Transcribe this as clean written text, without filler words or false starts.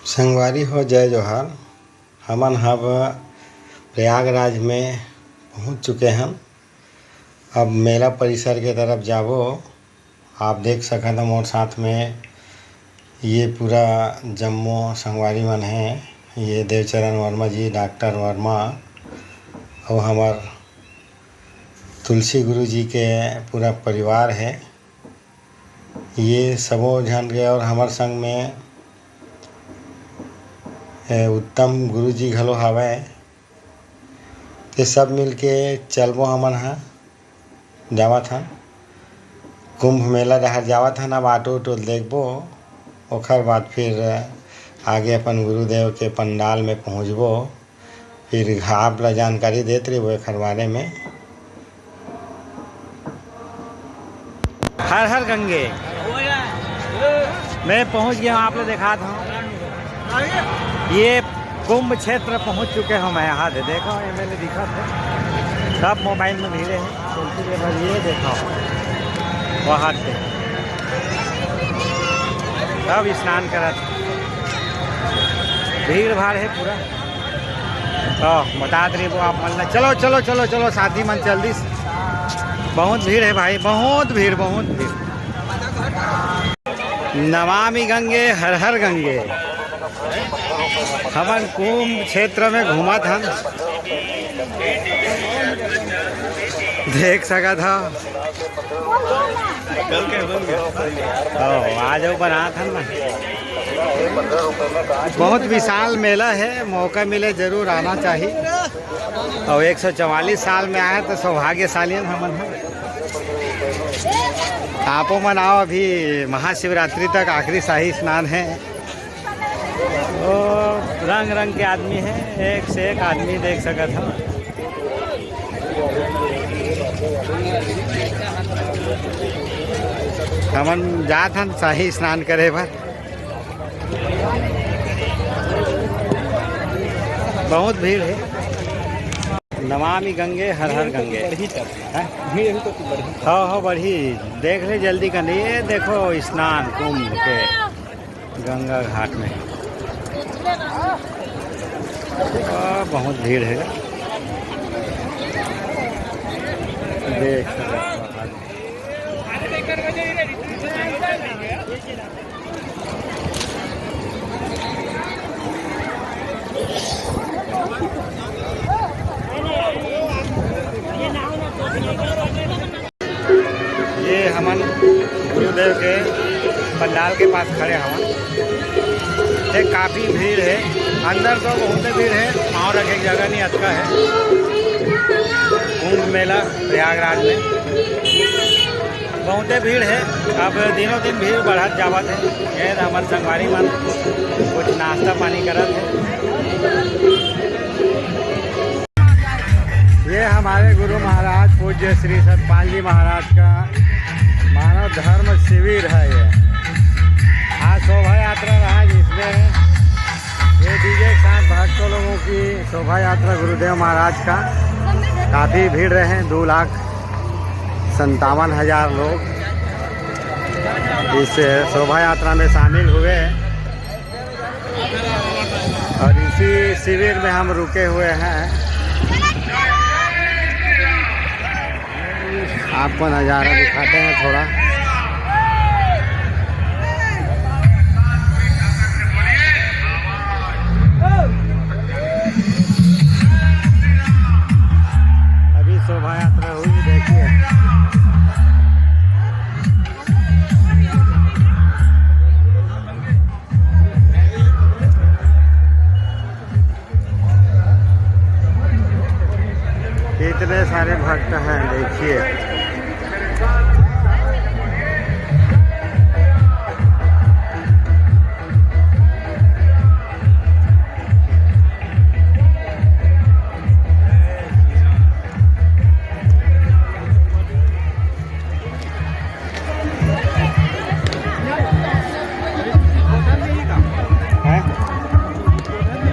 संगवारी हो जय जोहार। हमन अब प्रयागराज में पहुंच चुके हैं। अब मेला परिसर के तरफ जाबो। आप देख सकत हो मोर साथ में ये पूरा जम्मो संगवारी मन है। ये देवचरण वर्मा जी, डॉक्टर वर्मा और हमार तुलसी गुरु जी के पूरा परिवार है। ये सबो झन के और हमार संग में उत्तम गुरु जी घलो हवय। ते सब मिल के चलबो हमन ह जावत हन कुंभ मेला डहर जावत हन। अब ऑटो उटो देखबो, ओखर बाद फिर आगे अपन गुरुदेव के पंडाल में पहुँचबो। फिर आप ला जानकारी देते रहिबो एखर बारे में। हर हर गंगे मैं पहुंच गया हूं। आप लोग दिखाता हूं, ये कुंभ क्षेत्र पहुंच चुके हैं मैं। यहाँ से देखो, ये मैंने दिखा था, सब मोबाइल में भीड़े हैं। चलती के बाद ये देखो वहाँ पे सब स्नान करा था, भीड़ भाड़ है पूरा। तो बता रही वो आप मन, चलो चलो चलो चलो साथी मन जल्दी। बहुत भीड़ है भाई, बहुत भीड़, बहुत भीड़। नमामि गंगे हर हर गंगे। हमन कुंभ क्षेत्र में घूमा था, देख सका था। आज बना था ना। बहुत विशाल मेला है, मौका मिले जरूर आना चाहिए। और 144 साल में आए तो सौभाग्यशाली हमन है। आपो मन आओ, अभी महाशिवरात्रि तक आखिरी शाही स्नान है। और रंग रंग के आदमी हैं, एक से एक आदमी देख सकत हो। हमन जात हन शाही स्नान करे बर। बहुत भीड़ है। नमामि गंगे हर हर गंगे। हाँ बढ़ी, देख ले जल्दी कर। ये देखो स्नान कुंभ के गंगा घाट में। बहुत भीड़ है, देख ये हमन गुरुदेव के पंडाल के पास खड़े हवन। काफ़ी भीड़ है, अंदर तो बहुत भीड़ है। पाँव रखे की जगह नहीं, अच्छा है। कुंभ मेला प्रयागराज में बहुत भीड़ है। अब दिनों दिन भीड़ बढ़त जावत है। ये हमारे संगवारी मन कुछ नाश्ता पानी करत है। ये हमारे गुरु महाराज पूज्य श्री सतपाल जी महाराज का मानव धर्म शिविर है। ये आज शोभा यात्रा रहा, जिसमें ये डीजे के साथ भक्तों लोगों की शोभा यात्रा गुरुदेव महाराज का। काफ़ी भीड़ रहे, 2,57,000 लोग इस शोभा यात्रा में शामिल हुए। और इसी शिविर में हम रुके हुए हैं। आपको नज़ारा दिखाते हैं थोड़ा। अभी शोभा यात्रा हुई, देखिए। कितने सारे भक्त हैं, देखिए।